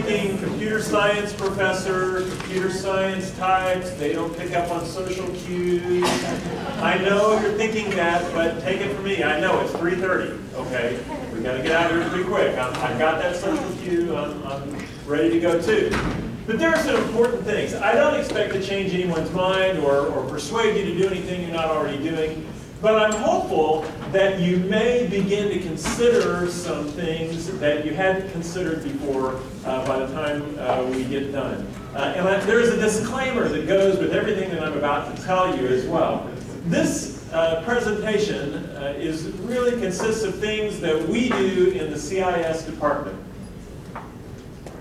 thinking computer science professor, computer science types, they don't pick up on social cues. I know you're thinking that, but take it from me. I know it's 3:30, okay? We got to get out of here pretty quick. I've got that social cue. I'm ready to go too. But there are some important things. I don't expect to change anyone's mind or persuade you to do anything you're not already doing. But I'm hopeful that you may begin to consider some things that you hadn't considered before by the time we get done. There's a disclaimer that goes with everything that I'm about to tell you as well. This presentation really consists of things that we do in the CIS department.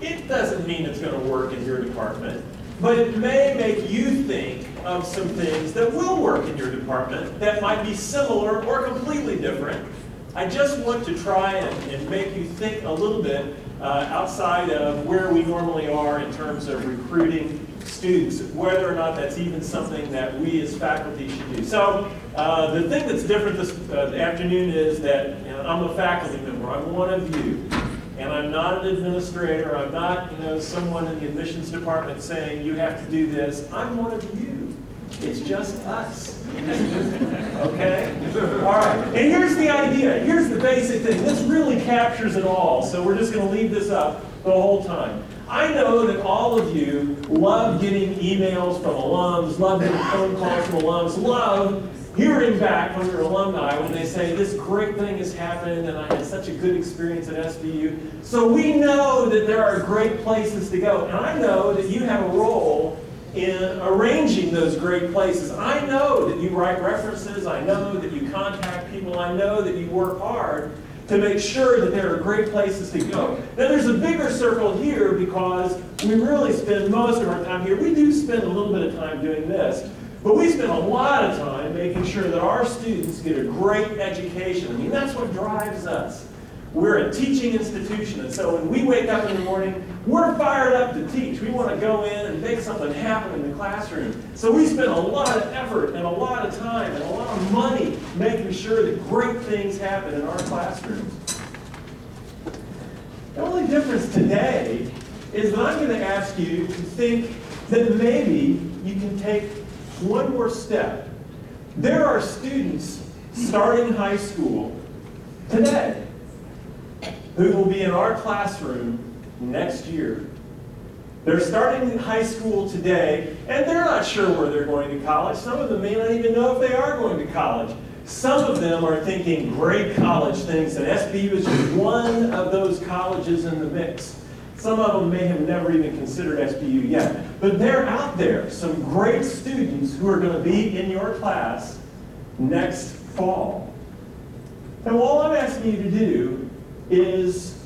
It doesn't mean it's going to work in your department, but it may make you think of some things that will work in your department that might be similar or completely different. I just want to try and make you think a little bit outside of where we normally are in terms of recruiting students, whether or not that's even something that we as faculty should do. So the thing that's different this afternoon is that I'm a faculty member. I'm one of you. And I'm not an administrator. I'm not, someone in the admissions department saying you have to do this. I'm one of you. It's just us. Okay? All right. And here's the idea. Here's the basic thing. This really captures it all. So we're just going to leave this up the whole time. I know that all of you love getting emails from alums, love getting phone calls from alums, love hearing back from your alumni when they say, this great thing has happened and I had such a good experience at SBU. So we know that there are great places to go. And I know that you have a role in arranging those great places. I know that you write references. I know that you contact people. I know that you work hard to make sure that there are great places to go. Now there's a bigger circle here because we really spend most of our time here. We do spend a little bit of time doing this. But we spend a lot of time making sure that our students get a great education. I mean, that's what drives us. We're a teaching institution, and so when we wake up in the morning, we're fired up to teach. We want to go in and make something happen in the classroom. So we spend a lot of effort and a lot of time and a lot of money making sure that great things happen in our classrooms. The only difference today is that I'm going to ask you to think that maybe you can take one more step. There are students starting high school today who will be in our classroom next year. They're starting high school today, and they're not sure where they're going to college. Some of them may not even know if they are going to college. Some of them are thinking great college things, and SBU is just one of those colleges in the mix. Some of them may have never even considered SBU yet. But they're out there, some great students who are going to be in your class next fall. And all I'm asking you to do is,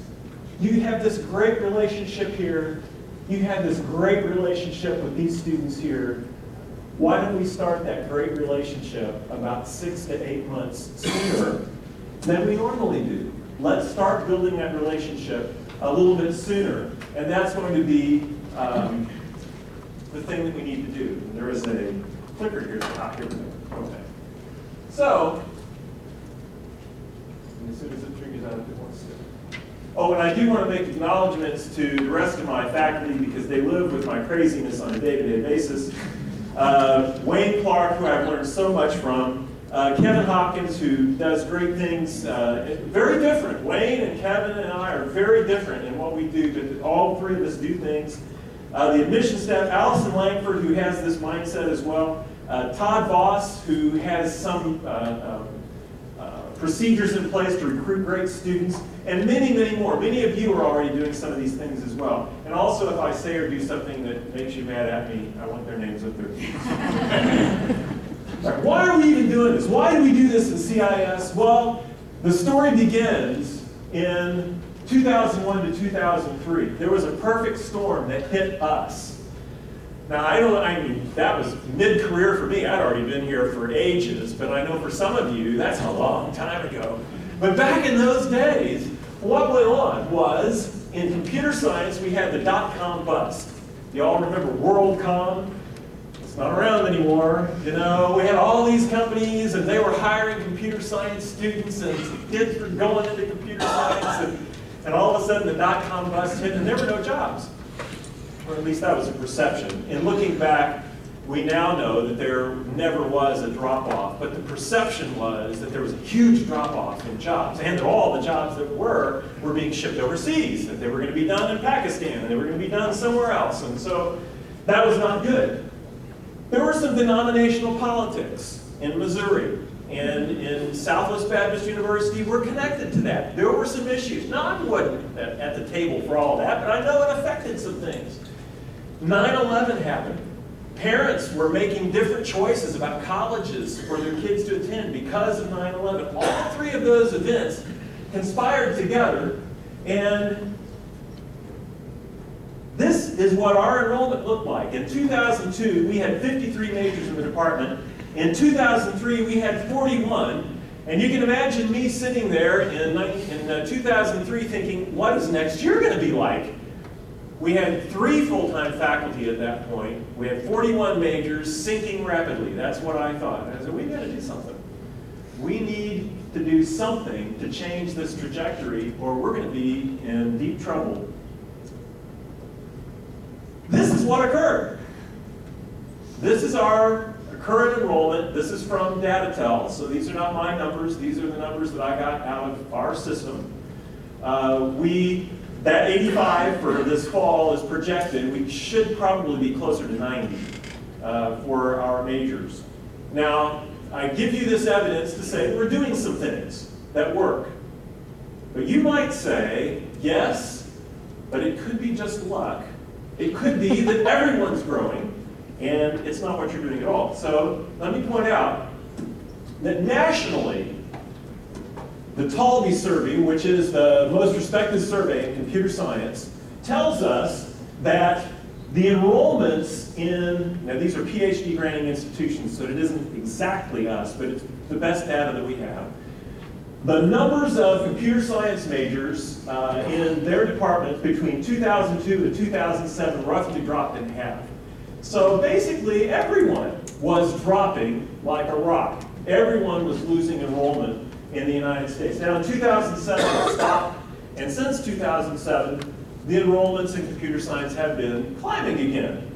you have this great relationship here, you have this great relationship with these students here. Why don't we start that great relationship about 6 to 8 months sooner than we normally do? Let's start building that relationship a little bit sooner, and that's going to be the thing that we need to do. And there is a clicker here at the top. Here we go. Okay. So, as soon as it triggers out, it wants to. Oh, and I do want to make acknowledgments to the rest of my faculty because they live with my craziness on a day-to-day basis. Wayne Clark, who I've learned so much from. Kevin Hopkins, who does great things, very different. Wayne and Kevin and I are very different in what we do, but all three of us do things. The admission staff, Allison Langford, who has this mindset as well. Todd Voss, who has some procedures in place to recruit great students, and many, many more. Many of you are already doing some of these things as well. And also, if I say or do something that makes you mad at me, I want their names up there. Right, why are we even doing this? Why do we do this in CIS? Well, the story begins in 2001 to 2003. There was a perfect storm that hit us. Now, I mean, that was mid-career for me. I'd already been here for ages, but I know for some of you, that's a long time ago. But back in those days, what went on was, in computer science, we had the dot-com bust. You all remember WorldCom? It's not around anymore. You know, we had all these companies, and they were hiring computer science students, and kids were going into computer science. And all of a sudden the dot-com bust hit and there were no jobs. Or at least that was a perception. And looking back, we now know that there never was a drop-off, but the perception was that there was a huge drop-off in jobs, and that all the jobs that were being shipped overseas, that they were going to be done in Pakistan, and they were going to be done somewhere else, and so that was not good. There were some denominational politics in Missouri, and in Southwest Baptist University, we're connected to that. There were some issues. Now, I wasn't at the table for all that, but I know it affected some things. 9/11 happened. Parents were making different choices about colleges for their kids to attend because of 9/11. All three of those events conspired together, and this is what our enrollment looked like. In 2002, we had 53 majors in the department. In 2003, we had 41. And you can imagine me sitting there in 2003 thinking, what is next year going to be like? We had 3 full-time faculty at that point. We had 41 majors sinking rapidly. That's what I thought. I said, we've got to do something. We need to do something to change this trajectory or we're going to be in deep trouble. This is what occurred. This is our current enrollment. This is from DataTel. So these are not my numbers. These are the numbers that I got out of our system. That 85 for this fall is projected. We should probably be closer to 90 for our majors. Now, I give you this evidence to say we're doing some things that work. But you might say, yes, but it could be just luck. It could be that everyone's growing, and it's not what you're doing at all. So let me point out that nationally, the Talby survey, which is the most respected survey in computer science, tells us that the enrollments in, now these are PhD granting institutions, so it isn't exactly us, but it's the best data that we have. The numbers of computer science majors in their departments between 2002 and 2007 roughly dropped in half. So basically everyone was dropping like a rock. Everyone was losing enrollment in the United States. Now in 2007 it stopped, and since 2007 the enrollments in computer science have been climbing again.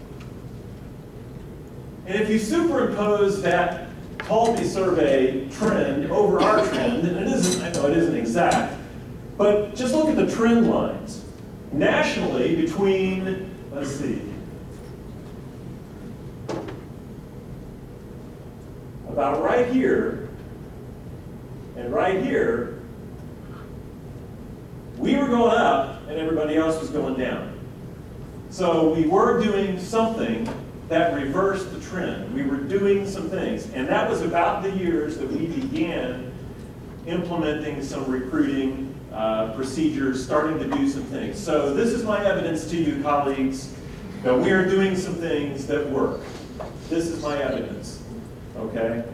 And if you superimpose that Talby survey trend over our trend, and it isn't, I know it isn't exact, but just look at the trend lines. Nationally between, let's see, about right here and right here, we were going up and everybody else was going down. So we were doing something that reversed the trend. We were doing some things, and that was about the years that we began implementing some recruiting procedures, starting to do some things. So this is my evidence to you, colleagues, that we are doing some things that work. This is my evidence, okay?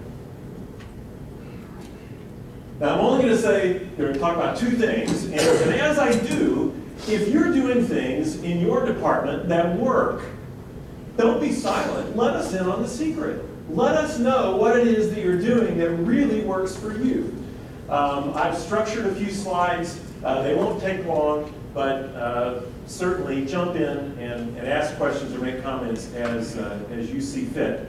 Now I'm only going to talk about 2 things, and as I do, if you're doing things in your department that work, don't be silent. Let us in on the secret. Let us know what it is that you're doing that really works for you. I've structured a few slides. They won't take long, but certainly jump in and ask questions or make comments as you see fit.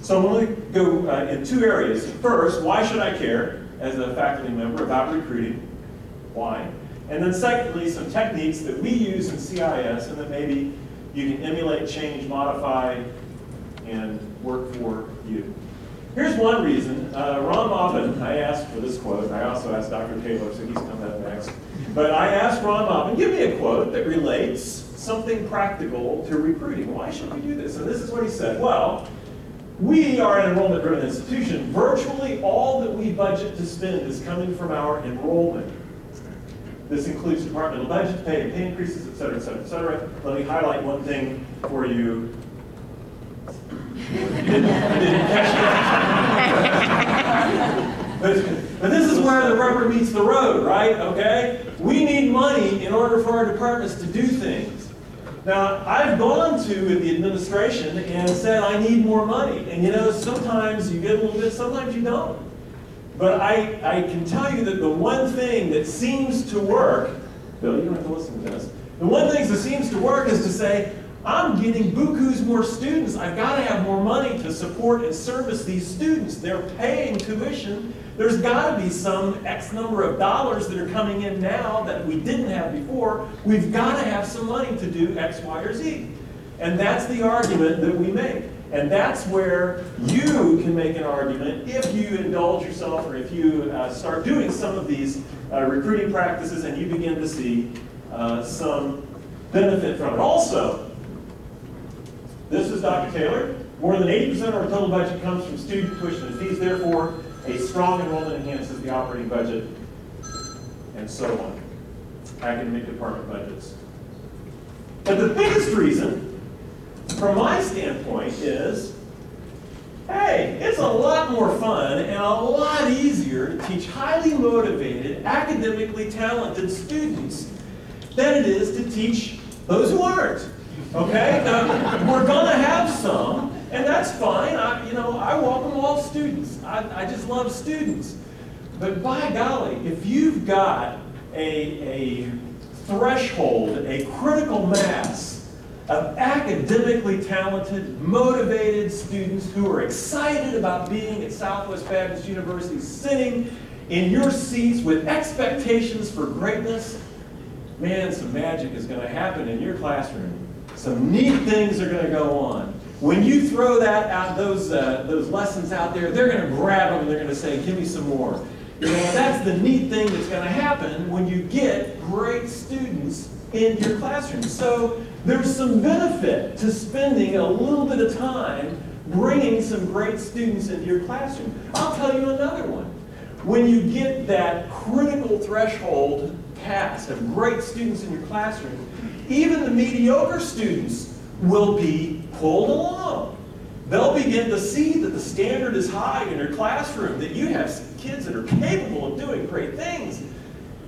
So I'm going to go in 2 areas. First, why should I care as a faculty member about recruiting? Why? And then secondly, some techniques that we use in CIS and that maybe you can emulate, change, modify, and work for you. Here's one reason. Ron Maupin, I asked for this quote. I also asked Dr. Taylor, so he's coming up next. But I asked Ron Maupin, give me a quote that relates something practical to recruiting. Why should we do this? And this is what he said. Well, we are an enrollment-driven institution. Virtually all that we budget to spend is coming from our enrollment. This includes departmental budget, pay increases, et cetera, et cetera, et cetera. Let me highlight one thing for you. I didn't catch that. But this is where the rubber meets the road, right? Okay? We need money in order for our departments to do things. Now, I've gone to the administration and said, I need more money. And you know, sometimes you get a little bit, sometimes you don't. But I can tell you that the one thing that seems to work Bill, you don't have to listen to this. And one of the things that seems to work is to say, I'm getting bukus more students. I've got to have more money to support and service these students. They're paying tuition. There's got to be some X number of dollars that are coming in now that we didn't have before. We've got to have some money to do X, Y, or Z. And that's the argument that we make. And that's where you can make an argument if you indulge yourself or if you start doing some of these recruiting practices and you begin to see some benefit from it. Also, this is Dr. Taylor. More than 80% of our total budget comes from student tuition and fees. Therefore, a strong enrollment enhances the operating budget, and so on. Academic department budgets. But the biggest reason, from my standpoint, is, hey, it's a lot more fun and a lot easier to teach highly motivated, academically talented students than it is to teach those who aren't. Okay? Now, we're going to have some, and that's fine. I welcome all students. I just love students. But by golly, if you've got a threshold, a critical mass of academically talented, motivated students who are excited about being at Southwest Baptist University, sitting in your seats with expectations for greatness, man, some magic is going to happen in your classroom. Some neat things are going to go on. When you throw that out, those lessons out there, they're going to grab them and they're going to say, give me some more. You know, that's the neat thing that's going to happen when you get great students in your classroom. So there's some benefit to spending a little bit of time bringing some great students into your classroom. I'll tell you another one. When you get that critical threshold passed of great students in your classroom, even the mediocre students will be pulled along. They'll begin to see that the standard is high in your classroom, that you have kids that are capable of doing great things.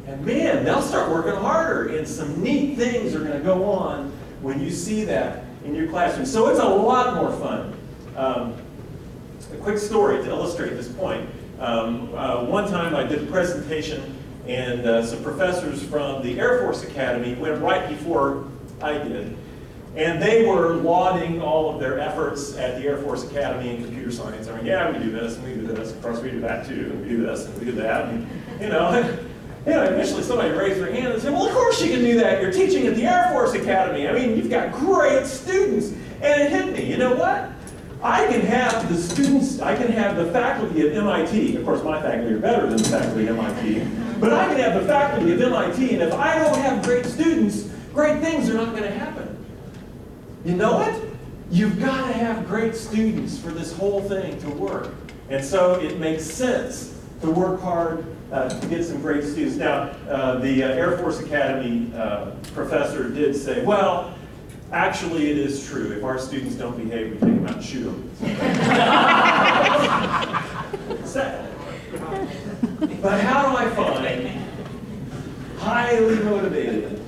And man, they'll start working harder, and some neat things are going to go on when you see that in your classroom. So it's a lot more fun. A quick story to illustrate this point. One time I did a presentation, and some professors from the Air Force Academy went right before I did. And they were lauding all of their efforts at the Air Force Academy in computer science. I mean, yeah, we do this, and we do this, of course we do that too, and we do this, and we do that. And, initially somebody raised their hand and said, well, of course you can do that. You're teaching at the Air Force Academy. I mean, you've got great students. And it hit me, you know what? I can have the students, I can have the faculty at MIT. Of course, my faculty are better than the faculty at MIT. But I can have the faculty of MIT, and if I don't have great students, great things are not going to happen. You know what? You've got to have great students for this whole thing to work. And so it makes sense to work hard to get some great students. Now, the Air Force Academy professor did say, well, actually it is true. If our students don't behave, we take them out and shoot them. But how do I find highly motivated,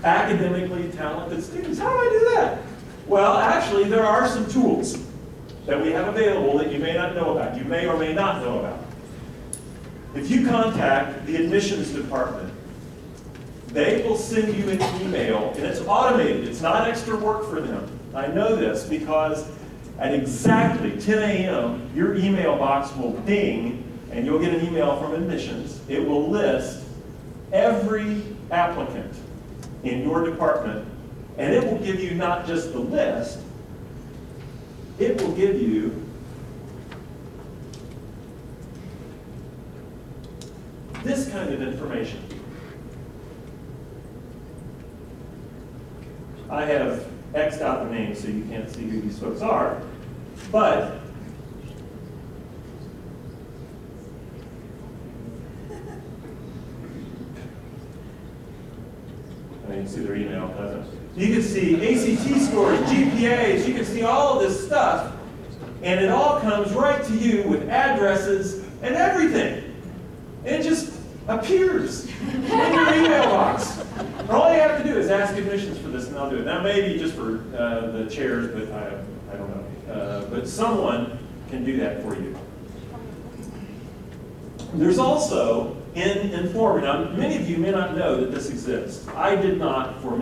academically talented students? How do I do that? Well, actually, there are some tools that we have available that you may not know about. You may or may not know about. If you contact the admissions department, they will send you an email, and it's automated. It's not extra work for them. I know this because at exactly 10 a.m., your email box will ding, and you'll get an email from admissions. It will list every applicant in your department, and it will give you not just the list, it will give you this kind of information. I have X'd out the names so you can't see who these folks are, but you can see their email, doesn't it? You can see ACT scores, GPAs, you can see all of this stuff, and it all comes right to you with addresses and everything. And it just appears in your email box. And all you have to do is ask admissions for this, and they'll do it. Now, maybe just for the chairs, but I don't know. But someone can do that for you. There's also, in Informer, now many of you may not know that this exists. I did not for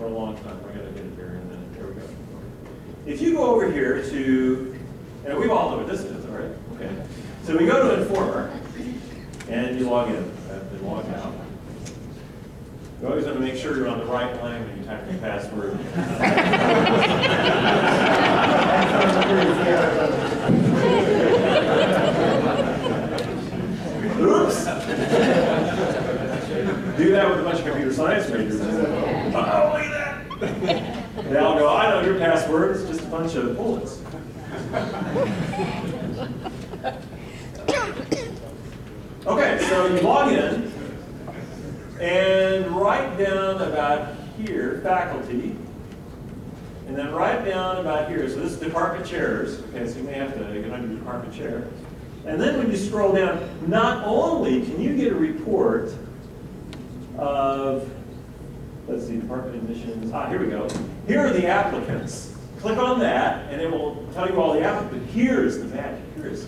a long time. I gotta get it here in a minute. There we go. If you go over here to, and we all know what this is, all right? Okay. So we go to Informer, and you log in, and log out. You always want to make sure you're on the right line when you type your password. Oops! Do that with a bunch of computer science majors. Uh-oh, look at that! They all go, I know your password, it's just a bunch of bullets. Okay, so you log in, and write down about here, faculty, and then write down about here. So this is department chairs. Okay, so you may have to get under your department chair. And then when you scroll down, not only can you get a report of, let's see, department admissions. Here we go. Here are the applicants. Click on that, and it will tell you all the applicants. Here's the magic. Here's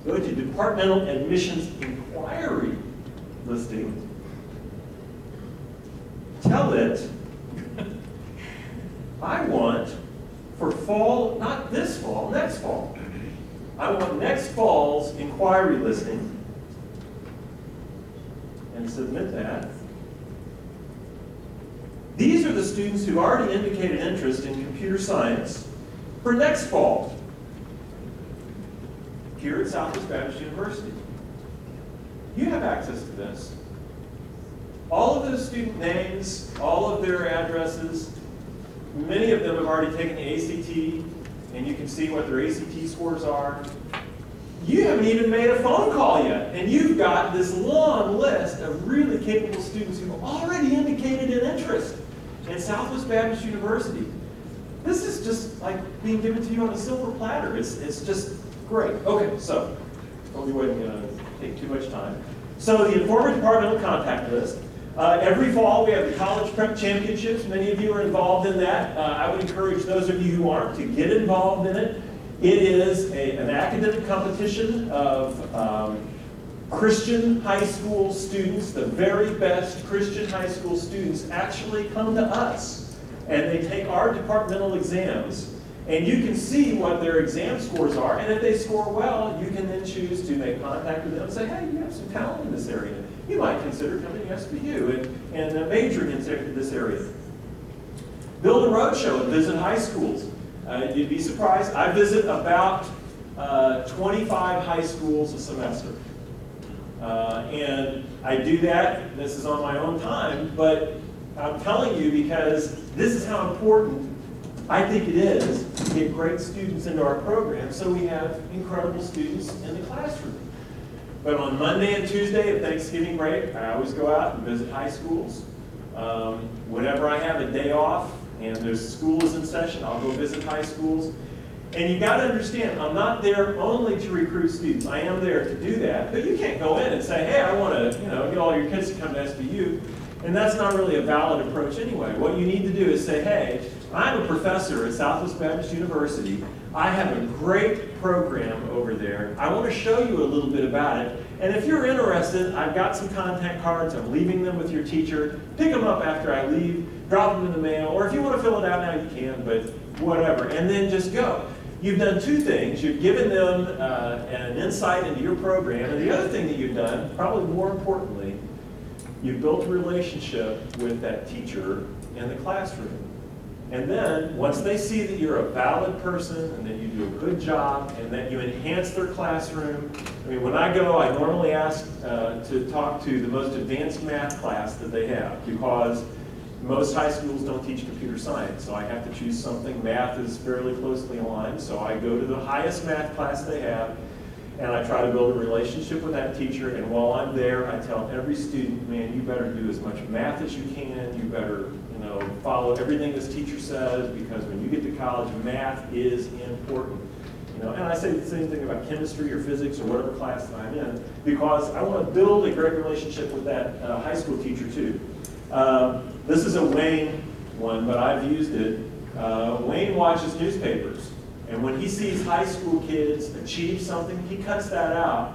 go to departmental admissions inquiry listing. Tell it, I want for fall, not this fall, next fall. I want next fall's inquiry listing, and submit that. These are the students who've already indicated interest in computer science for next fall here at Southwest Baptist University. You have access to this. All of those student names, all of their addresses, many of them have already taken the ACT, and you can see what their ACT scores are. You haven't even made a phone call yet, and you've got this long list of really capable students who've already indicated an interest in Southwest Baptist University. This is just like being given to you on a silver platter. It's just great. Okay, so, we wouldn't take too much time. So the Informer Departmental Contact List. Every fall we have the College Prep Championships. Many of you are involved in that. I would encourage those of you who aren't to get involved in it. It is an academic competition of Christian high school students. The very best Christian high school students actually come to us, and they take our departmental exams, and you can see what their exam scores are, and if they score well, you can then choose to make contact with them and say, hey, you have some talent in this area. You might consider coming to SBU and majoring in this area. Build a roadshow and visit high schools. You'd be surprised. I visit about 25 high schools a semester. And I do that, this is on my own time, but I'm telling you because this is how important I think it is to get great students into our program so we have incredible students in the classroom. But on Monday and Tuesday at Thanksgiving break, I always go out and visit high schools. Whenever I have a day off and there's school is in session, I'll go visit high schools. And you've got to understand, I'm not there only to recruit students. I am there to do that. But you can't go in and say, hey, I want to get all your kids to come to SBU. And that's not really a valid approach anyway. What you need to do is say, hey, I'm a professor at Southwest Baptist University. I have a great program over there. I want to show you a little bit about it. And if you're interested, I've got some contact cards. I'm leaving them with your teacher. Pick them up after I leave. Drop them in the mail. Or if you want to fill it out now, you can, but whatever. And then just go. You've done two things. You've given them an insight into your program. And the other thing that you've done, probably more importantly, you've built a relationship with that teacher in the classroom. And then, once they see that you're a valid person and that you do a good job and that you enhance their classroom, I mean, when I go, I normally ask to talk to the most advanced math class that they have because most high schools don't teach computer science, so I have to choose something. Math is fairly closely aligned, so I go to the highest math class they have and I try to build a relationship with that teacher, and while I'm there, I tell every student, man, you better do as much math as you can, you better follow everything this teacher says, because when you get to college, math is important. And I say the same thing about chemistry or physics or whatever class that I'm in, because I want to build a great relationship with that high school teacher too. This is a Wayne one, but I've used it. Wayne watches newspapers, And when he sees high school kids achieve something, he cuts that out.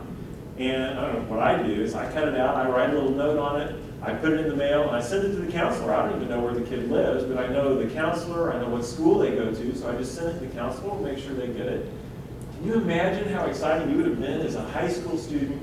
And I don't know, what I do is I cut it out, I write a little note on it, I put it in the mail, and I send it to the counselor. I don't even know where the kid lives, but I know the counselor, I know what school they go to, so I just send it to the counselor and make sure they get it. Can you imagine how exciting you would have been as a high school student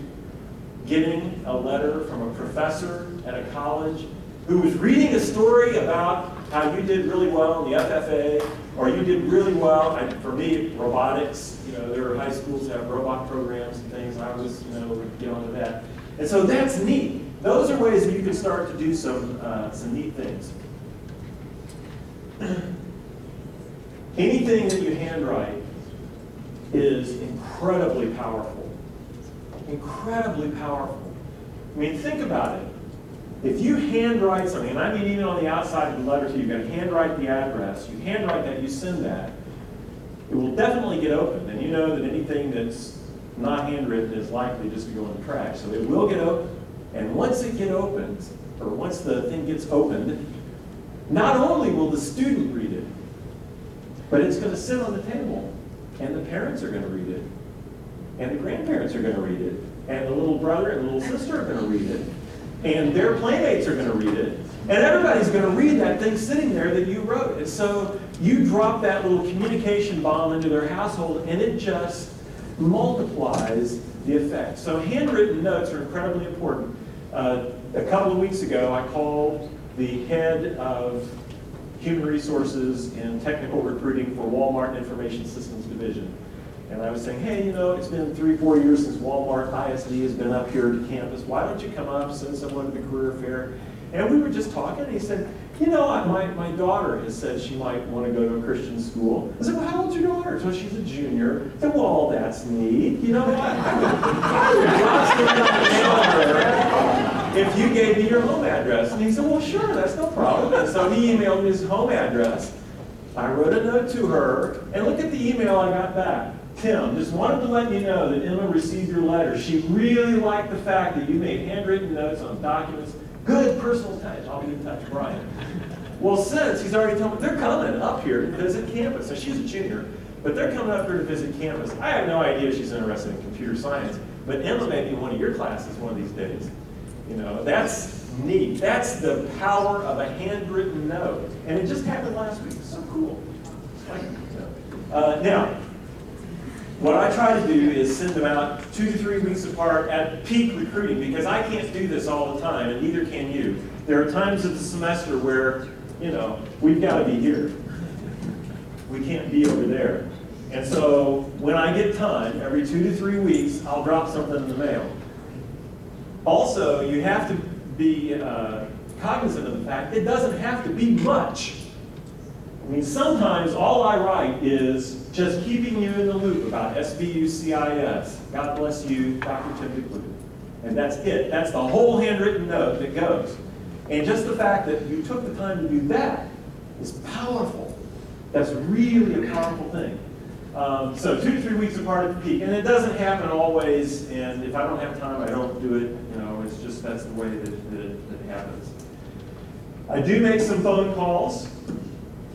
getting a letter from a professor at a college who was reading a story about how you did really well in the FFA, or you did really well, for me, robotics, there are high schools that have robot programs and things, I was, would get onto that. And so that's neat. Those are ways that you can start to do some neat things. Anything that you handwrite is incredibly powerful. Incredibly powerful. I mean, think about it. If you handwrite something, and I mean even on the outside of the letter to you, you're going to handwrite the address, you handwrite that, you send that, it will definitely get opened. And you know that anything that's not handwritten is likely just to go in the trash. So it will get opened. And once it gets opened, or once the thing gets opened, not only will the student read it, but it's going to sit on the table, and the parents are going to read it, and the grandparents are going to read it, and the little brother and little sister are going to read it, and their playmates are going to read it, and everybody's going to read that thing sitting there that you wrote. And so you drop that little communication bomb into their household, and it just multiplies the effect. So handwritten notes are incredibly important. A couple of weeks ago, I called the head of Human Resources and Technical Recruiting for Walmart Information Systems Division. And I was saying, hey, it's been 3-4 years since Walmart ISD has been up here at campus. Why don't you come up, send someone to the career fair? And we were just talking, and he said, my daughter has said she might want to go to a Christian school. I said, well, how old's your daughter? So she's a junior. I said, well, that's neat. I would drop something on the mail if you gave me your home address. And he said, well, sure, that's no problem. And so he emailed me his home address. I wrote a note to her, and look at the email I got back. Tim, just wanted to let you know that Emma received your letter. She really liked the fact that you made handwritten notes on documents. Good personal touch. I'll be in touch, Brian. Well, since he's already told me, they're coming up here to visit campus. So she's a junior, but they're coming up here to visit campus. I have no idea she's interested in computer science, but Emma may be in one of your classes one of these days. That's neat. That's the power of a handwritten note. And it just happened last week. It's so cool. Now, what I try to do is send them out 2 to 3 weeks apart at peak recruiting, because I can't do this all the time, and neither can you. There are times of the semester where, we've got to be here. We can't be over there. And so when I get time, every 2 to 3 weeks, I'll drop something in the mail. Also, you have to be cognizant of the fact it doesn't have to be much. I mean, sometimes all I write is just keeping you in the loop about SBU CIS. God bless you, Dr. Tim DeClue. And that's it. That's the whole handwritten note that goes. And just the fact that you took the time to do that is powerful. That's really a powerful thing. So 2 to 3 weeks apart at the peak. And it doesn't happen always, and if I don't have time, I don't do it. It's just, that's the way that it happens. I do make some phone calls.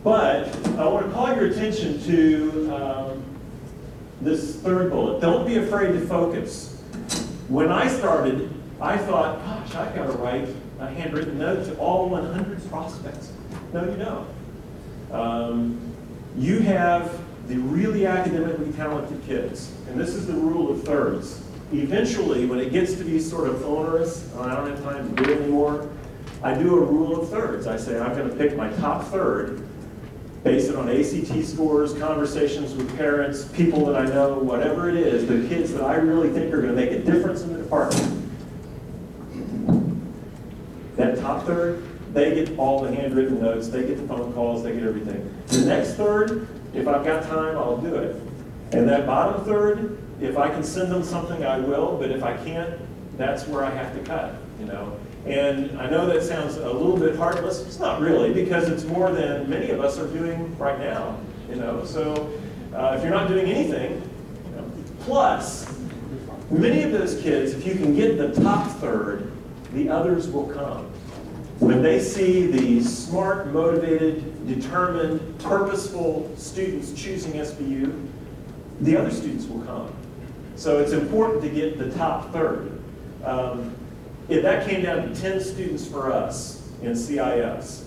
But I want to call your attention to this third bullet. Don't be afraid to focus. When I started, I thought, gosh, I've got to write a handwritten note to all 100 prospects. No, you don't. You have the really academically talented kids, and this is the rule of thirds. Eventually, when it gets to be sort of onerous, and I don't have time to do it anymore, I do a rule of thirds. I say, I'm going to pick my top third, base it on ACT scores, conversations with parents, people that I know, whatever it is, the kids that I really think are going to make a difference in the department. That top third, they get all the handwritten notes, they get the phone calls, they get everything. The next third, if I've got time, I'll do it. And that bottom third, if I can send them something, I will, but if I can't, that's where I have to cut, And I know that sounds a little bit heartless. It's not really, because it's more than many of us are doing right now. So if you're not doing anything, plus many of those kids, if you can get the top third, the others will come. when they see the smart, motivated, determined, purposeful students choosing SBU, the other students will come. So it's important to get the top third. That came down to 10 students for us in CIS.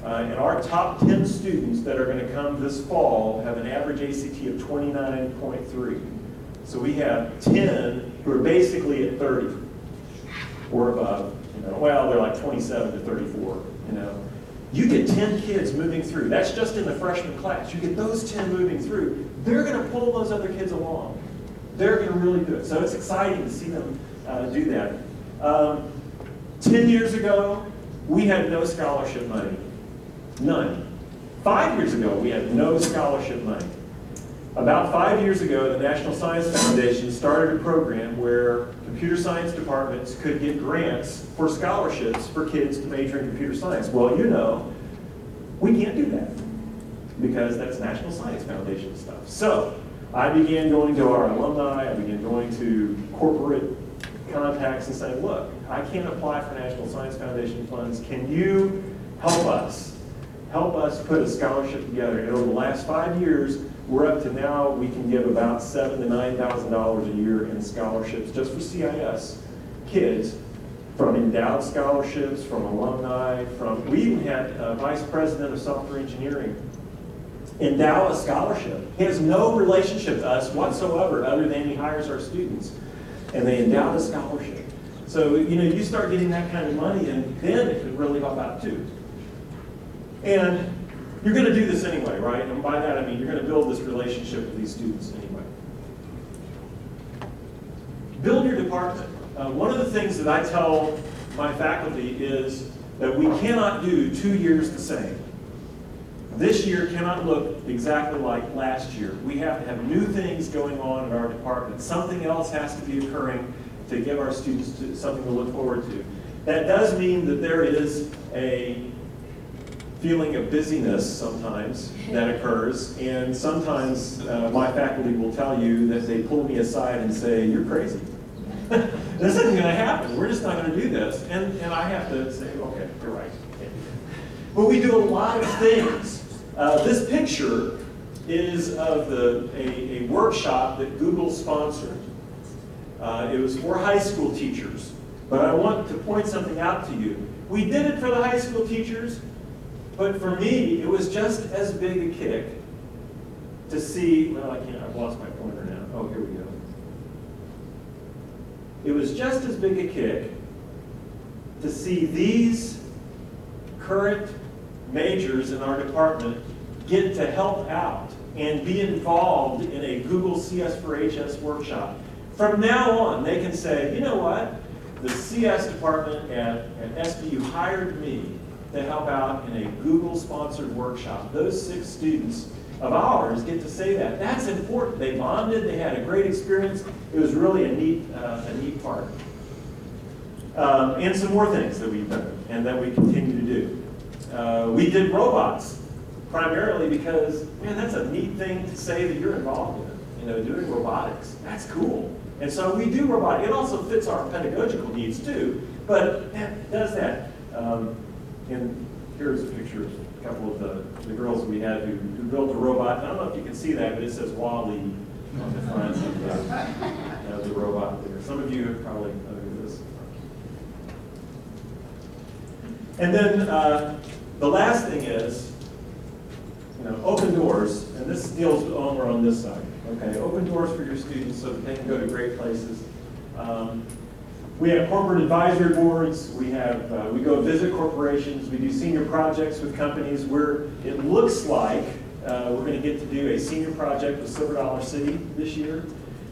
And our top 10 students that are going to come this fall have an average ACT of 29.3. So we have 10 who are basically at 30 or above. Well, they're like 27 to 34. You get 10 kids moving through. That's just in the freshman class. You get those 10 moving through. They're going to pull those other kids along. They're going to really do it. So it's exciting to see them do that. 10 years ago, we had no scholarship money. None. 5 years ago, we had no scholarship money. About 5 years ago, the National Science Foundation started a program where computer science departments could get grants for scholarships for kids to major in computer science. Well, we can't do that because that's National Science Foundation stuff. So I began going to our alumni, I began going to corporate contacts and saying, look, I can't apply for National Science Foundation funds. Can you help us? Help us put a scholarship together. And over the last 5 years, we're up to now, we can give about $7,000 to $9,000 a year in scholarships just for CIS kids, from endowed scholarships, from alumni, we even had a vice president of software engineering endow a scholarship. He has no relationship to us whatsoever other than he hires our students. And they endow the scholarship. So, you start getting that kind of money, and then it could really help out too. And you're going to do this anyway, right? And by that I mean you're going to build this relationship with these students anyway. Build your department. One of the things that I tell my faculty is that we cannot do 2 years the same. This year cannot look exactly like last year. We have to have new things going on in our department. Something else has to be occurring to give our students something to look forward to. That does mean that there is a feeling of busyness sometimes that occurs, and sometimes my faculty will tell you that they pull me aside and say, you're crazy. This isn't going to happen. We're just not going to do this. And I have to say, okay, you're right. But we do a lot of things. This picture is of a workshop that Google sponsored. It was for high school teachers. But I want to point something out to you. We did it for the high school teachers, but for me, it was just as big a kick to see, well, I've lost my pointer now. Oh, here we go. It was just as big a kick to see these current majors in our department get to help out and be involved in a Google CS for HS workshop. From now on, they can say, you know what? The CS department at SBU hired me to help out in a Google-sponsored workshop. Those 6 students of ours get to say that. That's important. They bonded. They had a great experience. It was really a neat part. And some more things that we've done and that we continue to do. We did robots, primarily because, man, that's a neat thing to say that you're involved in, doing robotics. That's cool. And so we do robotics. It also fits our pedagogical needs too, but it does that. And here's a picture of a couple of the girls we had who built a robot. I don't know if you can see that, but it says Wally on the front of the robot there. Some of you have probably heard this. And then the last thing is, open doors, and this deals with over on this side. Okay, open doors for your students so that they can go to great places. We have corporate advisory boards. We go visit corporations. We do senior projects with companies where it looks like we're going to get to do a senior project with Silver Dollar City this year.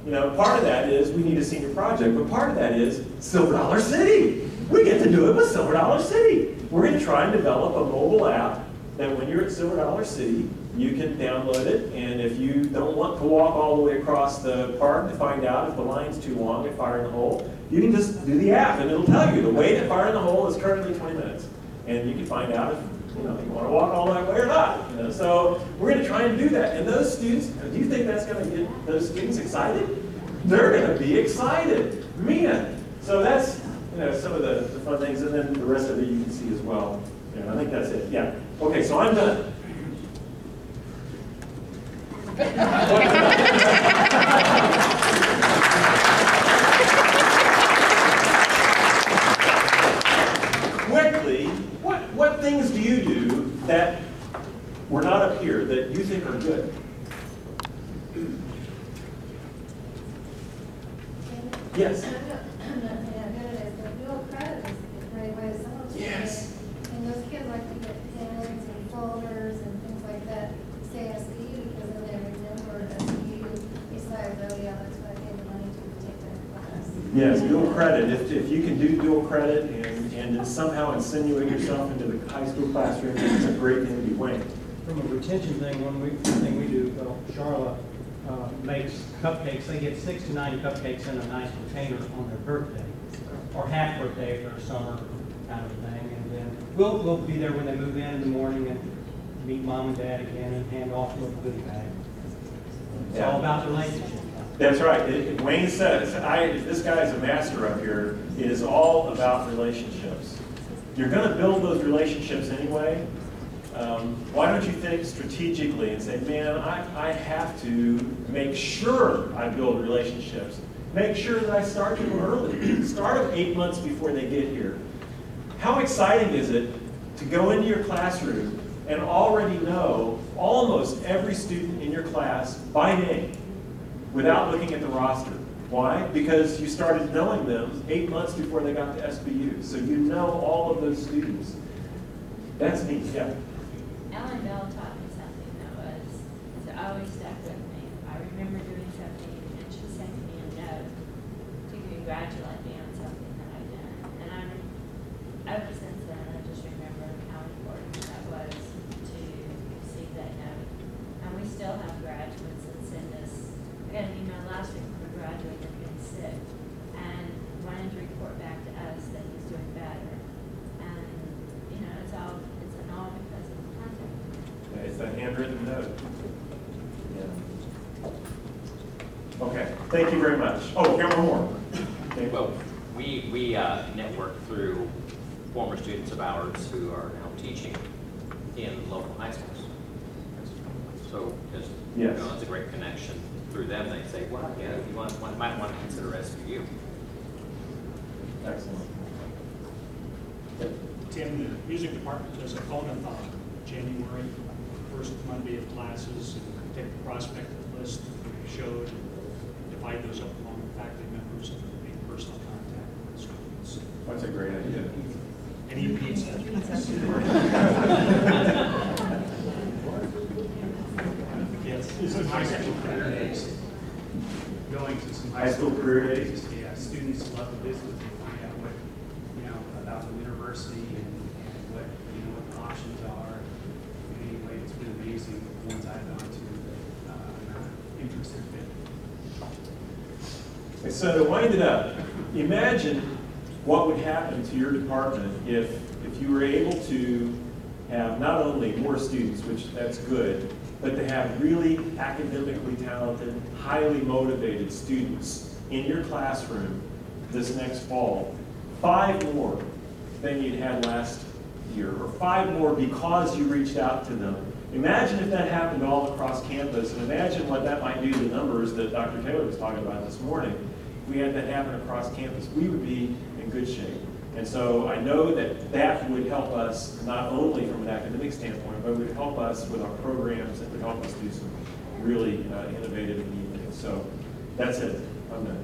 Part of that is we need a senior project, but part of that is Silver Dollar City. We get to do it with Silver Dollar City. We're going to try and develop a mobile app that when you're at Silver Dollar City, you can download it, and if you don't want to walk all the way across the park to find out if the line's too long at Fire in the Hole, you can just do the app, and it'll tell you the wait at Fire in the Hole is currently 20 minutes. And you can find out if you want to walk all that way or not. So we're going to try and do that. And those students, do you think that's going to get those students excited? They're going to be excited. Man. So that's some of the fun things, and then the rest of it you can see as well. I think that's it. Yeah. Okay, so I'm done. Quickly, what things do you do that were not up here that you think are good? Yes. Yes. And those kids like to get handouts and folders and things like that, say SBU, because then they remember SBU besides, oh yeah, that's what I paid the money to take that class. Yes, dual credit. If you can do dual credit and somehow insinuate yourself into the high school classroom, it's a great thing to be weighing. From a retention thing, one thing we do, Charlotte makes cupcakes. They get 6 to 9 cupcakes in a nice container on their birthday, or half birthday if they're summer kind of thing. And then we'll be there when they move in the morning and meet mom and dad again and hand off a little goodie bag. It's all about relationships. That's right. Wayne says, this guy's a master up here. It is all about relationships. You're going to build those relationships anyway. Why don't you think strategically and say, man, I have to make sure I build relationships. Make sure that I start them early. Start them 8 months before they get here. How exciting is it to go into your classroom and already know almost every student in your class by name without looking at the roster? Why? Because you started knowing them 8 months before they got to SBU. So you know all of those students. That's neat, yeah. Ellen Bell taught me something that always stuck with me. I remember doing something and she sent me a note to congratulate me on something that I'd done. And ever since then, I just remember how important that was to receive that note. And we still have graduates that send us. I got an email last week from a graduate that had been sick and wanted to report back to us that he's doing better. And it's all because of the contact. Yeah, it's that handwritten note. Yeah. Okay, thank you very much. Oh, here one more. Okay. Well, we network through former students of ours who are now teaching in local high schools. So just, yes, it's a great connection through them. They say, well, yeah, if you might want to consider SBU. Excellent. Tim, the music department does a phone-a-thon January, first Monday of classes, and take the prospect list we showed, divide those up among faculty members, and make personal contact with students. That's a great idea. And he repeats that. Yes, some high school career days. Going to some high school career days. Yeah, students love to visit and find out what, about the university and what, what the options are. Anyway, it's been amazing, the ones I've gone to, I'm interested in. So to wind it up, imagine what would happen to your department if you were able to have not only more students, which that's good, but to have really academically talented, highly motivated students in your classroom this next fall. 5 more than you'd had last year, or 5 more because you reached out to them. Imagine if that happened all across campus, and imagine what that might do to the numbers that Dr. Taylor was talking about this morning. If we had that happen across campus, we would be in good shape. And so I know that would help us not only from an academic standpoint, but it would help us with our programs. It would help us do some really innovative and neat things. So that's it. I'm done.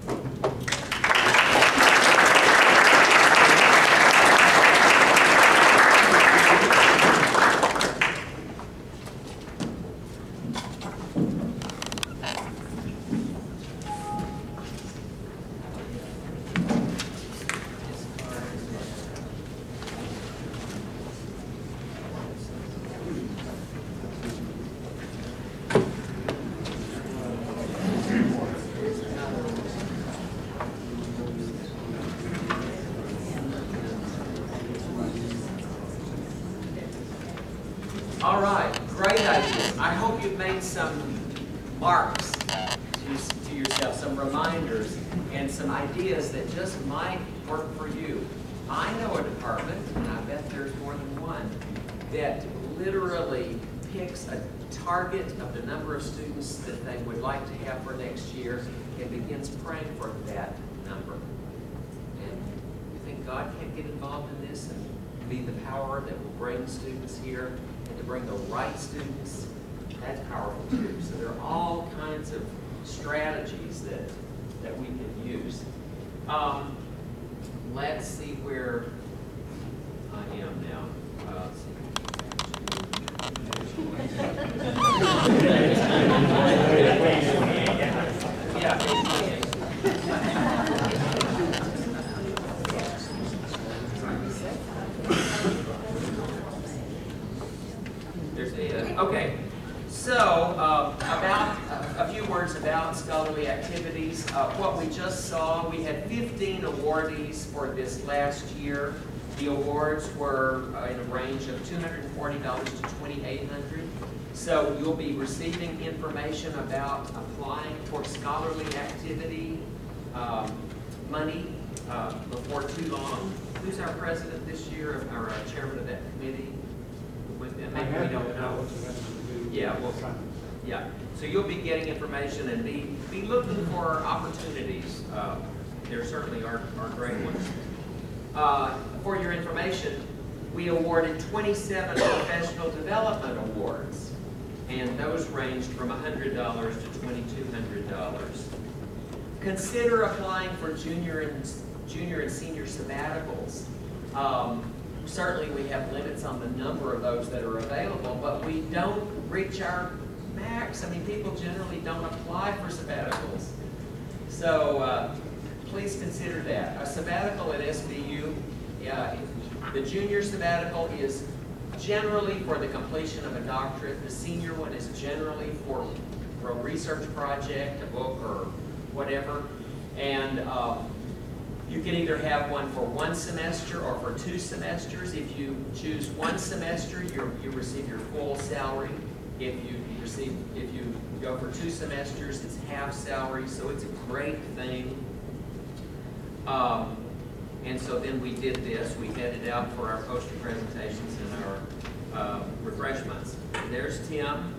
All right, great idea. I hope you've made some marks to yourself. some reminders and some ideas that just might work for you. I know a department, and I bet there's more than one, that literally picks a target of the number of students that they would like to have for next year and begins praying for that number. And you think God can't get involved in this and be the power that will bring students here and to bring the right students? That's powerful too. So there are all kinds of strategies that we can use. Let's see where I am now. Let's see. Okay, so about a few words about scholarly activities. What we just saw, we had 15 awardees for this last year. The awards were in a range of $240 to $2,800. So you'll be receiving information about applying for scholarly activity money before too long. Who's our president this year, or chairman of that committee? Maybe we don't know. Yeah, well, yeah. So you'll be getting information and be looking for opportunities. There certainly are great ones. For your information, we awarded 27 professional development awards, and those ranged from $100 to $2,200. Consider applying for junior and senior sabbaticals. Certainly we have limits on the number of those that are available, but we don't reach our max. I mean, people generally don't apply for sabbaticals. So please consider that. A sabbatical at SBU, the junior sabbatical is generally for the completion of a doctorate. The senior one is generally for a research project, a book, or whatever. And you can either have one for 1 semester or for 2 semesters. If you choose 1 semester, you receive your full salary. If you go for 2 semesters, it's half salary. So it's a great thing. And so then we did this. We headed out for our poster presentations and our refreshments. There's Tim.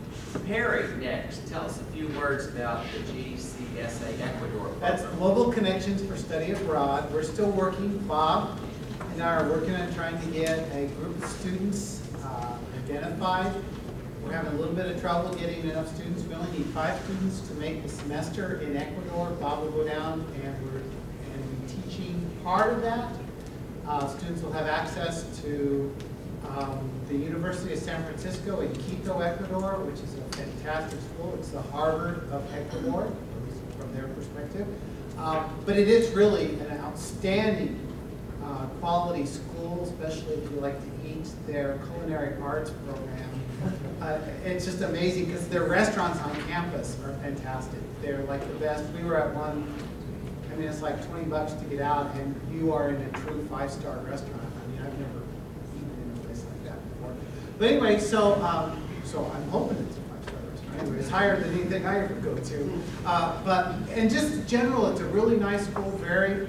Perry, next. Tell us a few words about the GCSA Ecuador program. That's Global Connections for Study Abroad. We're still working. Bob and I are working on trying to get a group of students identified. We're having a little bit of trouble getting enough students. We only need 5 students to make the semester in Ecuador. Bob will go down and we're be teaching part of that. Students will have access to the University of San Francisco in Quito, Ecuador, which is a fantastic school. It's the Harvard of Ecuador, from their perspective. But it is really an outstanding quality school, especially if you like to eat. Their culinary arts program. It's just amazing because their restaurants on campus are fantastic. They're like the best. We were at one, I mean, it's like $20 to get out, and you are in a true 5-star restaurant. I mean, I've never eaten in a place like that before. But anyway, so I'm hoping it's a 5-star restaurant. Anyway, it's higher than anything I ever go to. And just in general, it's a really nice school, very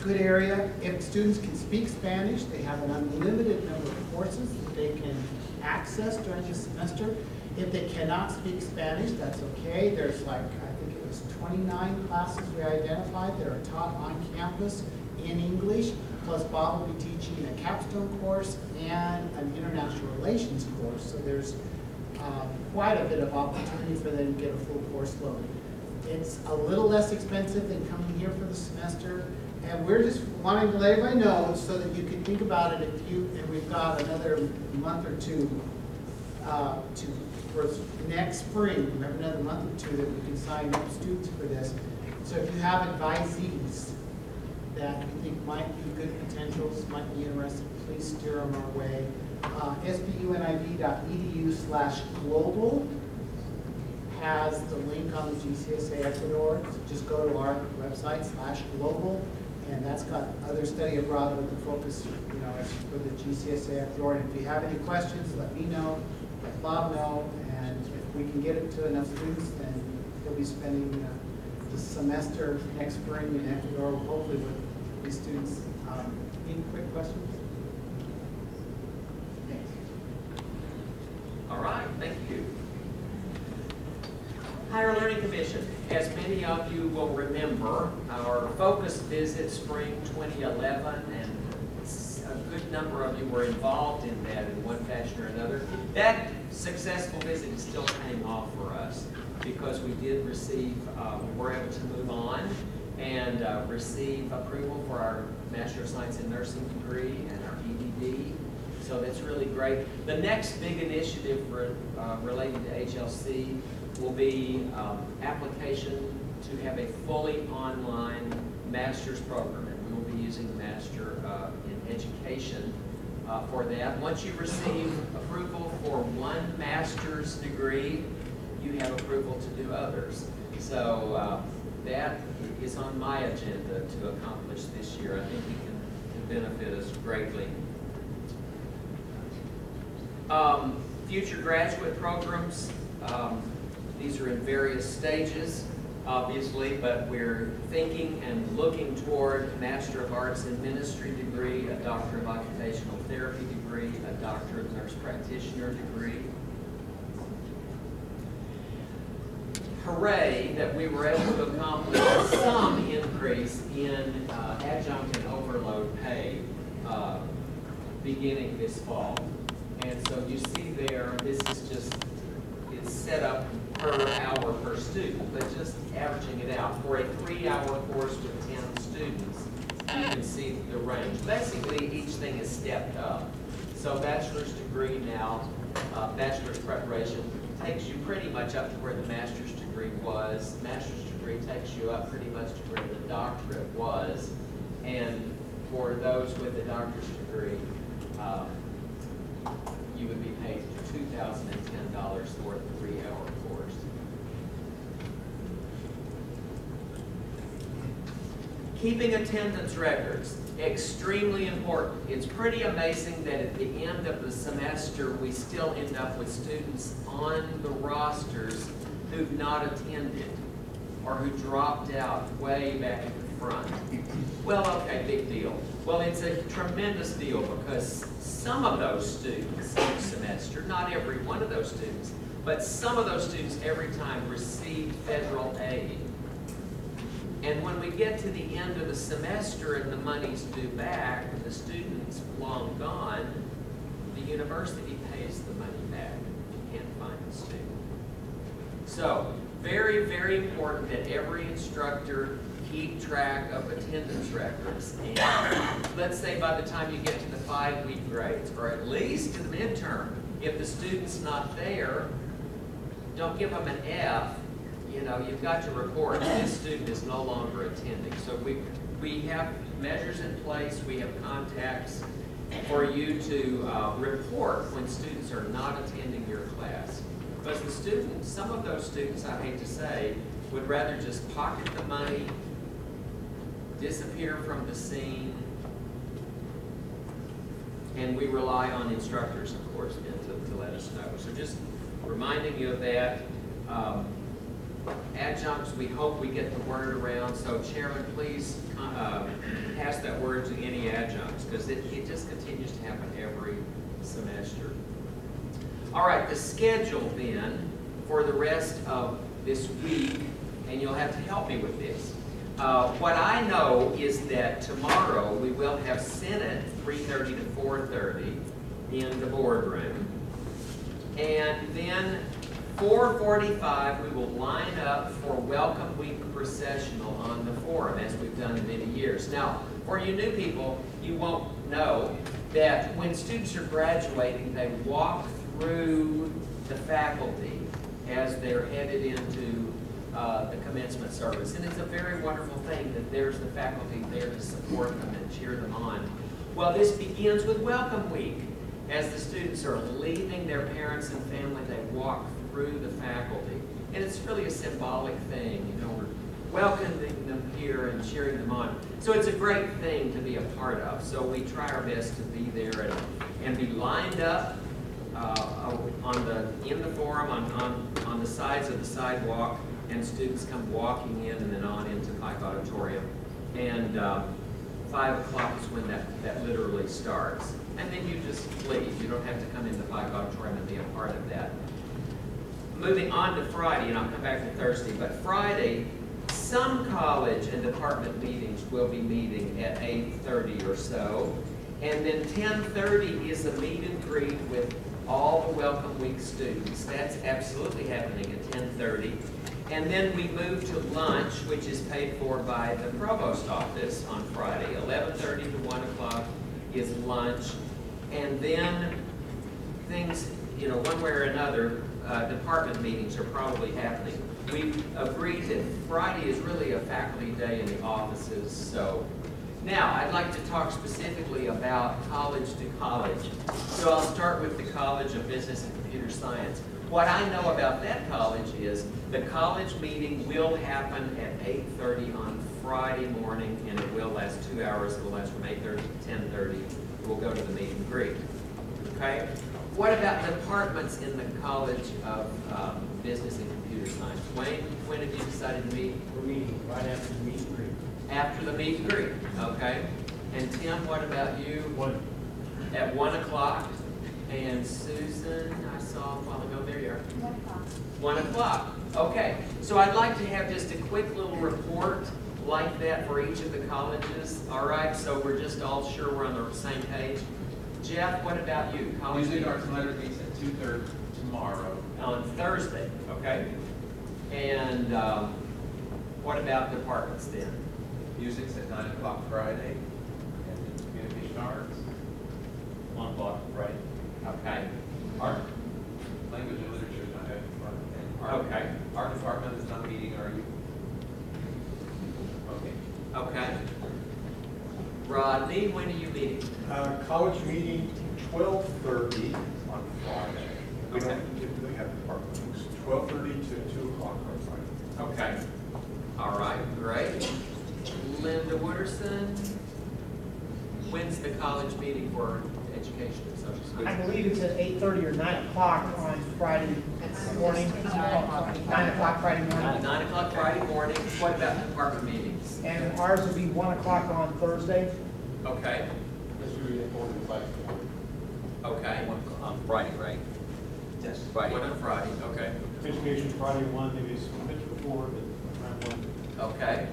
good area. If students can speak Spanish, they have an unlimited number of courses that they can access during the semester. If they cannot speak Spanish, that's okay. There's like, I think it was 29 classes we identified that are taught on campus in English, plus Bob will be teaching a capstone course and an international relations course. So there's quite a bit of opportunity for them to get a full course load. It's a little less expensive than coming here for the semester. And we're just wanting to let everybody know so that you can think about it and we've got another month or two for next spring. We have another month or 2 that we can sign up students for this. So if you have advisees that you think might be good potentials, might be interested, please steer them our way. SBUNIV.edu/global has the link on the GCSA Ecuador. So just go to our website /global. And that's got other study abroad with the focus, you know, as for the GCSA Ecuador. And if you have any questions, let me know, let Bob know, and if we can get it to enough students, then he'll be spending the semester next spring in Ecuador, hopefully with these students. Any quick questions? Thanks. All right, thank you. Higher Learning Commission. As many of you will remember, our focus visit spring 2011, and a good number of you were involved in that in one fashion or another. That successful visit is still paying off for us because we did receive, we were able to move on and receive approval for our Master of Science in Nursing degree and our EDD. So that's really great. The next big initiative relating to HLC will be application to have a fully online master's program, and we will be using the Master in Education for that. Once you receive approval for one master's degree, you have approval to do others. So that is on my agenda to accomplish this year. I think it can benefit us greatly. Future graduate programs. These are in various stages, obviously, but we're thinking and looking toward Master of Arts in Ministry degree, a Doctor of Occupational Therapy degree, a Doctor of Nurse Practitioner degree. Hooray that we were able to accomplish some increase in adjunct and overload pay beginning this fall. And so you see there, this is just, it's set up per hour per student, but just averaging it out. For a 3-hour course with 10 students, you can see the range. Basically, each thing is stepped up. So bachelor's degree now, bachelor's preparation takes you pretty much up to where the master's degree was. Master's degree takes you up pretty much to where the doctorate was. And for those with a doctor's degree, you would be paid $2,010 for a 3-hour course. Keeping attendance records, extremely important. It's pretty amazing that at the end of the semester, we still end up with students on the rosters who've not attended or who dropped out way back at the front. Well, okay, big deal. Well, it's a tremendous deal because some of those students each semester, not every one of those students, but some of those students every time receive federal aid. And when we get to the end of the semester and the money's due back and the student's long gone, the university pays the money back if you can't find the student. So, very, very important that every instructor keep track of attendance records. And let's say by the time you get to the 5-week grades, or at least to the midterm, if the student's not there, don't give them an F. You know, you've got to report this student is no longer attending. So we have measures in place, we have contacts for you to report when students are not attending your class. Because the students, some of those students, I hate to say, would rather just pocket the money, disappear from the scene, and we rely on instructors, of course, to let us know. So just reminding you of that. Adjuncts, we hope we get the word around. So Chairman, please pass that word to any adjuncts, because it just continues to happen every semester. All right, the schedule then for the rest of this week, and you'll have to help me with this. What I know is that tomorrow we will have Senate 3:30 to 4:30 in the boardroom. And then 4:45 we will line up for Welcome Week processional on the forum, as we've done in many years. Now, for you new people, you won't know that when students are graduating, they walk through the faculty as they're headed into the commencement service. And it's a very wonderful thing that there's the faculty there to support them and cheer them on. Well, this begins with Welcome Week. As the students are leaving their parents and family, they walk through the faculty. And it's really a symbolic thing. You know, we're welcoming them here and cheering them on. So it's a great thing to be a part of. So we try our best to be there and be lined up in the forum on the sides of the sidewalk, and students come walking in and then on into Pike Auditorium. And 5 o'clock is when that literally starts. And then you just leave. You don't have to come into Pike Auditorium and be a part of that. Moving on to Friday, and I'll come back to Thursday, but Friday, some college and department meetings will be meeting at 8:30 or so. And then 10:30 is a meet and greet with all the Welcome Week students. That's absolutely happening at 10:30. And then we move to lunch, which is paid for by the provost office on Friday. 11:30 to 1 o'clock is lunch. And then things, you know, one way or another, department meetings are probably happening. We've agreed that Friday is really a faculty day in the offices. So now I'd like to talk specifically about college to college. So I'll start with the College of Business and Computer Science. What I know about that college is the college meeting will happen at 8:30 on Friday morning, and it will last 2 hours. It will last from 8:30 to 10:30. We'll go to the meet and greet. Okay? What about departments in the College of Business and Computer Science? Wayne, when have you decided to meet? We're meeting right after the meet and greet. After the meet and greet, okay? And Tim, what about you? At 1 o'clock. And Susan, I saw a while ago, there you are. 1 o'clock. 1 o'clock, okay. So I'd like to have just a quick little report like that for each of the colleges, all right? So we're just all sure we're on the same page. Jeff, what about you? College Music, Arts, and Letters meets at 2:30 tomorrow. on Thursday, okay? And what about departments then? Music's at 9 o'clock Friday, and then Communication Arts, 1 o'clock Friday. Okay. Art, Language and Literature is not having department. Okay. Art department is not meeting, are you? Okay. Okay. Rodney, when are you meeting? College meeting 12:30 on Friday. We Okay. don't typically have department meetings. 12:30 to 2 o'clock on Friday. Okay. All right, great. Linda Wooderson, when's the college meeting for education and social I studies? believe it's at 8:30 or 9 o'clock on Friday morning. 9 o'clock Friday morning. 9 o'clock Friday morning. What about department meetings? And ours will be 1 o'clock on Thursday. Okay, okay. On Friday, right? Yes. Friday. 1 on Friday, okay. Education Friday 1, maybe it's a bit before, but around 1. Okay,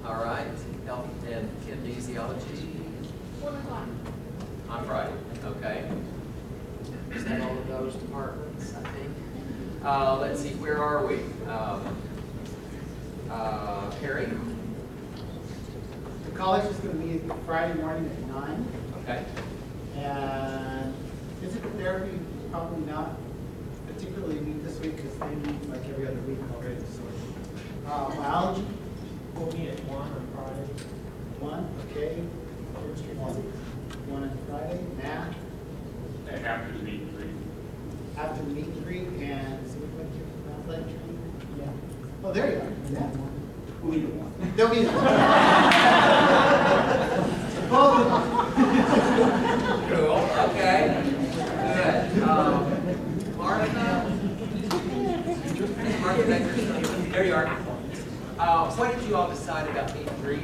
all right. Health and kinesiology 1 o'clock. on Friday, okay. Is that all of those departments, I think? Let's see, where are we? Perry? The college is going to meet Friday morning at 9. Okay, And physical therapy, probably not particularly meet this week because they meet like every other week already. So, biology, We'll meet at 1 on Friday. 1, okay. 1 on Friday. Math, After the meet and greet. after the meet and greet, and is it athletic training? Yeah. Oh, there you are. Yeah. We'll meet at 1. They'll meet at 1. Both of them. cool, okay, good. Martha? Martha Baker, there you are. What did you all decide about meet and greet?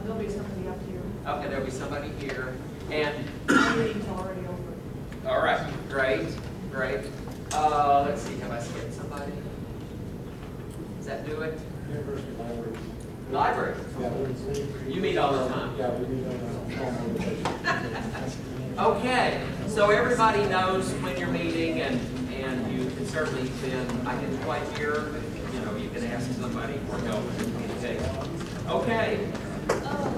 There'll be somebody up here. Okay, there'll be somebody here, and, The meeting's already over. all right, great, great. Let's see, have I skipped somebody? Does that do it? University library. Library? You meet all the time? Yeah, we meet on Okay, so everybody knows when you're meeting, and you can certainly then, I didn't quite hear, you know, you can ask somebody for help in communication. Okay.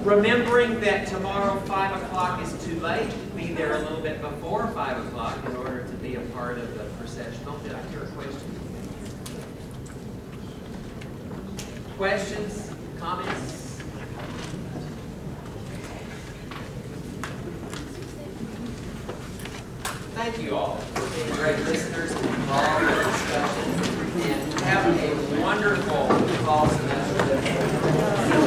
Remembering that tomorrow 5 o'clock is too late, be there a little bit before 5 o'clock in order to be a part of the processional. Did I hear a question? Questions, comments? Thank you all for being great listeners and involved in the discussion, and have a wonderful fall semester.